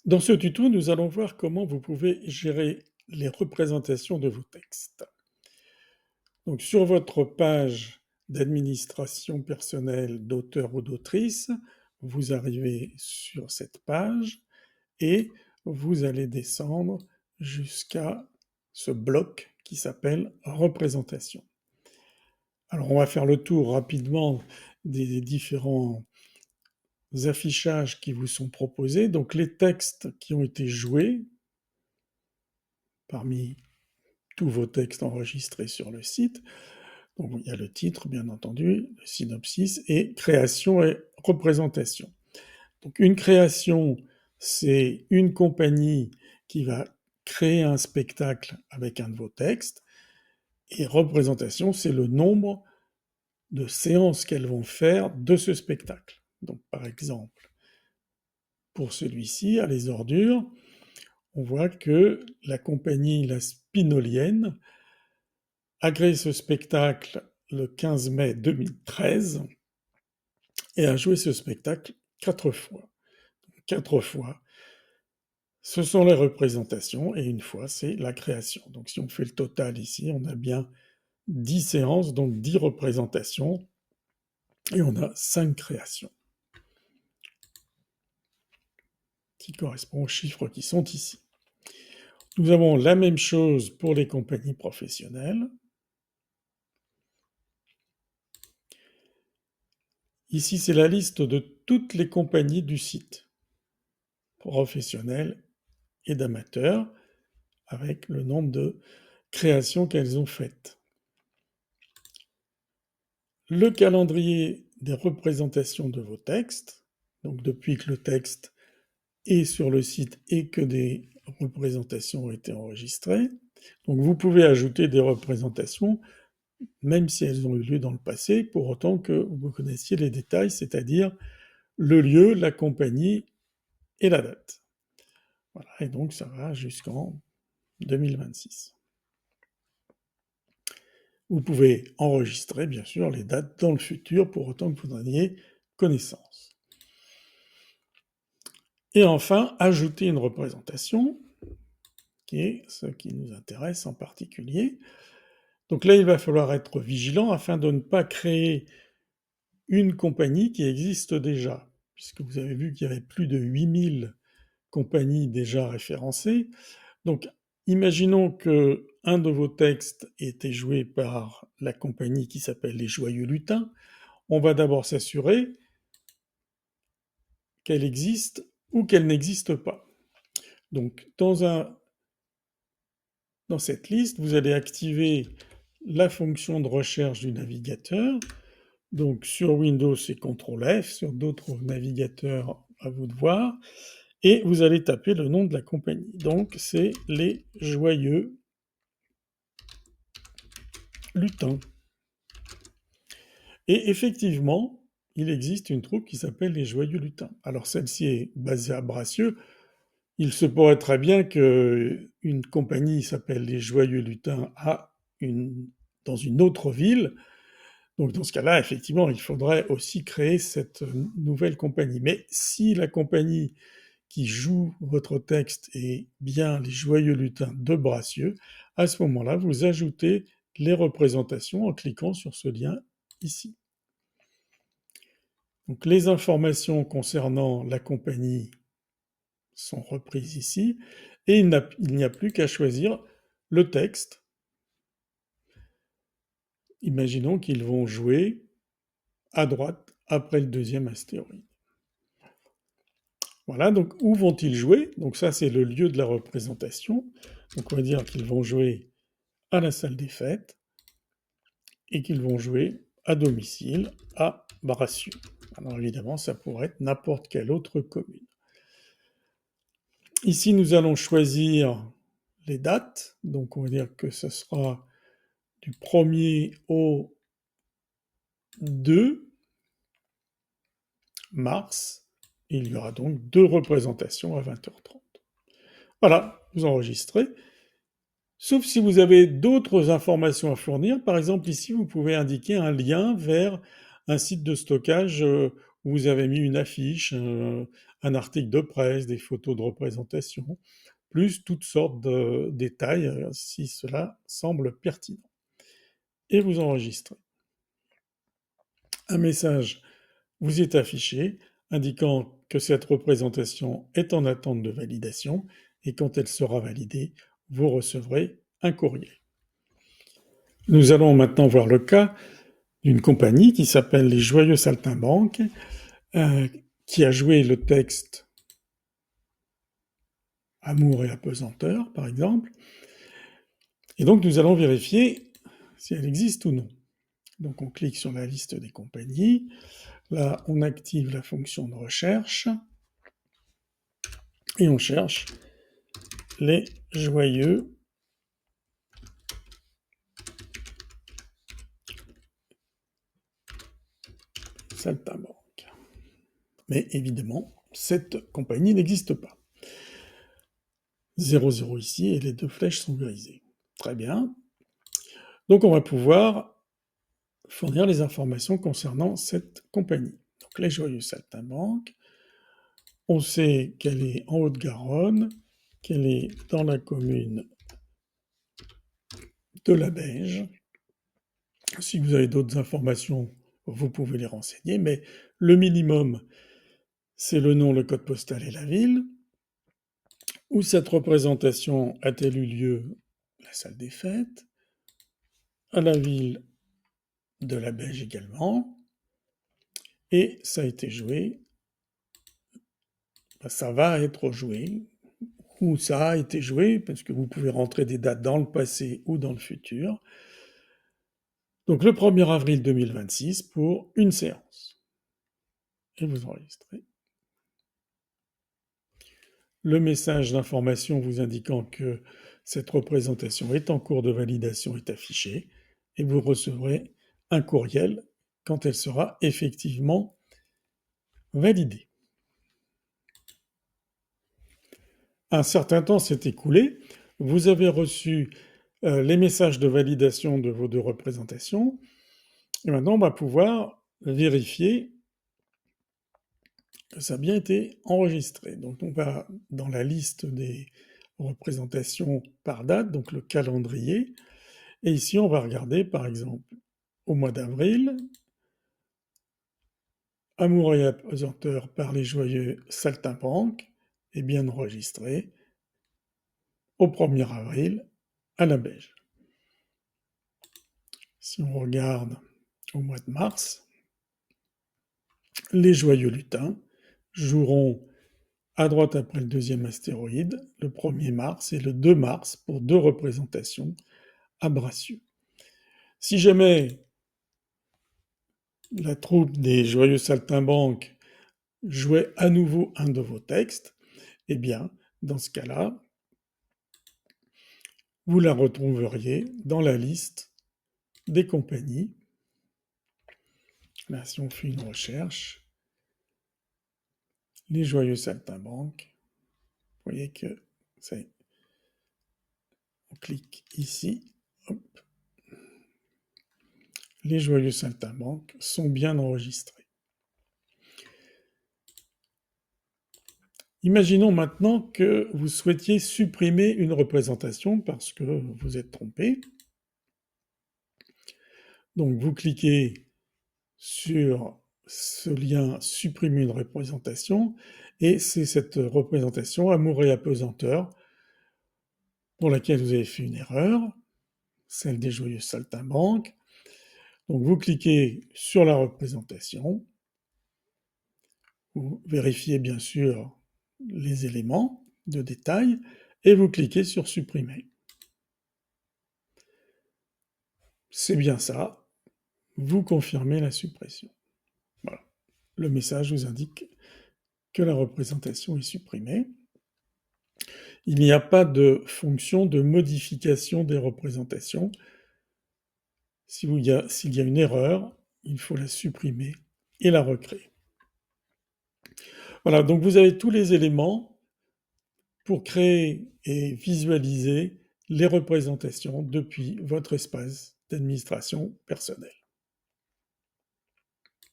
Dans ce tuto, nous allons voir comment vous pouvez gérer les représentations de vos textes. Donc, sur votre page d'administration personnelle d'auteur ou d'autrice, vous arrivez sur cette page et vous allez descendre jusqu'à ce bloc qui s'appelle représentation. Alors, on va faire le tour rapidement des différents affichages qui vous sont proposés. Donc, les textes qui ont été joués parmi tous vos textes enregistrés sur le site. Donc, il y a le titre, bien entendu, le synopsis, et création et représentation. Donc, une création, c'est une compagnie qui va créer un spectacle avec un de vos textes, et représentation, c'est le nombre de séances qu'elles vont faire de ce spectacle. Donc, par exemple, pour celui-ci, à Les Ordures, on voit que la compagnie La Spinolienne a créé ce spectacle le 15 mai 2013 et a joué ce spectacle 4 fois. 4 fois, ce sont les représentations et une fois, c'est la création. Donc si on fait le total ici, on a bien 10 séances, donc 10 représentations et on a 5 créations qui correspondent aux chiffres qui sont ici. Nous avons la même chose pour les compagnies professionnelles. Ici, c'est la liste de toutes les compagnies du site, professionnelles et d'amateurs, avec le nombre de créations qu'elles ont faites. Le calendrier des représentations de vos textes, donc depuis que le texte est sur le site et que des représentations ont été enregistrées. Donc vous pouvez ajouter des représentations, même si elles ont eu lieu dans le passé, pour autant que vous connaissiez les détails, c'est-à-dire le lieu, la compagnie et la date. Voilà, et donc ça va jusqu'en 2026. Vous pouvez enregistrer, bien sûr, les dates dans le futur pour autant que vous en ayez connaissance. Et enfin, ajouter une représentation, qui est ce qui nous intéresse en particulier. Donc là, il va falloir être vigilant afin de ne pas créer une compagnie qui existe déjà, puisque vous avez vu qu'il y avait plus de 8000 compagnies déjà référencées. Donc, imaginons que un de vos textes ait été joué par la compagnie qui s'appelle Les Joyeux Lutins. On va d'abord s'assurer qu'elle existe ou qu'elle n'existe pas. Donc, dans cette liste, vous allez activer la fonction de recherche du navigateur. Donc, sur Windows, c'est CTRL F, sur d'autres navigateurs, à vous de voir. Et vous allez taper le nom de la compagnie. Donc, c'est Les Joyeux Lutins. Et effectivement, il existe une troupe qui s'appelle les Joyeux Lutins. Alors celle-ci est basée à Bracieux. Il se pourrait très bien qu'une compagnie s'appelle les Joyeux Lutins dans une autre ville. Donc dans ce cas-là, effectivement, il faudrait aussi créer cette nouvelle compagnie. Mais si la compagnie qui joue votre texte est bien les Joyeux Lutins de Bracieux, à ce moment-là, vous ajoutez les représentations en cliquant sur ce lien ici. Donc les informations concernant la compagnie sont reprises ici, et il n'y a plus qu'à choisir le texte. Imaginons qu'ils vont jouer à droite après le deuxième astéroïde. Voilà, donc où vont-ils jouer? Donc ça, c'est le lieu de la représentation. Donc on va dire qu'ils vont jouer à la salle des fêtes et qu'ils vont jouer à domicile à Bracieux. Alors évidemment, ça pourrait être n'importe quelle autre commune. Ici, nous allons choisir les dates. Donc on va dire que ce sera du 1er au 2 mars. Il y aura donc 2 représentations à 20h30. Voilà, vous enregistrez. Sauf si vous avez d'autres informations à fournir. Par exemple, ici, vous pouvez indiquer un lien vers un site de stockage où vous avez mis une affiche, un article de presse, des photos de représentation, plus toutes sortes de détails, si cela semble pertinent. Et vous enregistrez. Un message vous est affiché indiquant que cette représentation est en attente de validation et quand elle sera validée, vous recevrez un courrier. Nous allons maintenant voir le cas d'une compagnie qui s'appelle les Joyeux Saltimbanques, qui a joué le texte Amour et apesanteur, par exemple. Et donc nous allons vérifier si elle existe ou non. Donc on clique sur la liste des compagnies. Là, on active la fonction de recherche et on cherche les Joyeux Saltimbanques. Mais évidemment, cette compagnie n'existe pas. 00 ici et les deux flèches sont grisées. Très bien. Donc on va pouvoir fournir les informations concernant cette compagnie. Donc les Joyeux Saltimbanques, on sait qu'elle est en Haute-Garonne, qu'elle est dans la commune de la Beige. Si vous avez d'autres informations, vous pouvez les renseigner, mais le minimum, c'est le nom, le code postal et la ville. Où cette représentation a-t-elle eu lieu? La salle des fêtes. À la ville de la Beige également. Et ça a été joué, ça va être joué, ou ça a été joué, parce que vous pouvez rentrer des dates dans le passé ou dans le futur. Donc le 1er avril 2026 pour une séance. Et vous enregistrez. Le message d'information vous indiquant que cette représentation est en cours de validation est affiché, et vous recevrez un courriel quand elle sera effectivement validée. Un certain temps s'est écoulé, vous avez reçu les messages de validation de vos deux représentations, et maintenant on va pouvoir vérifier que ça a bien été enregistré. Donc on va dans la liste des représentations par date, donc le calendrier, et ici on va regarder par exemple au mois d'avril, Amour et apesanteur par les Joyeux Saltimbanques est bien enregistré au 1er avril à la Beige. Si on regarde au mois de mars, les Joyeux Lutins joueront à droite après le deuxième astéroïde, le 1er mars et le 2 mars pour deux représentations à Bracieux. Si jamais la troupe des Joyeux Saltimbanques jouait à nouveau un de vos textes, eh bien, dans ce cas-là, vous la retrouveriez dans la liste des compagnies. Là, si on fait une recherche, les Joyeux Saltimbanques, vous voyez que c'est... On clique ici, hop. Les Joyeux Saltimbanques sont bien enregistrés. Imaginons maintenant que vous souhaitiez supprimer une représentation parce que vous êtes trompé. Donc vous cliquez sur ce lien « Supprimer une représentation » et c'est cette représentation « Amour et apesanteur » pour laquelle vous avez fait une erreur, celle des Joyeux Saltimbanques. Donc vous cliquez sur la représentation, vous vérifiez bien sûr les éléments de détail et vous cliquez sur « Supprimer ». C'est bien ça, vous confirmez la suppression. Voilà. Le message vous indique que la représentation est supprimée. Il n'y a pas de fonction de modification des représentations. S'il y a une erreur, il faut la supprimer et la recréer. Voilà, donc vous avez tous les éléments pour créer et visualiser les représentations depuis votre espace d'administration personnelle.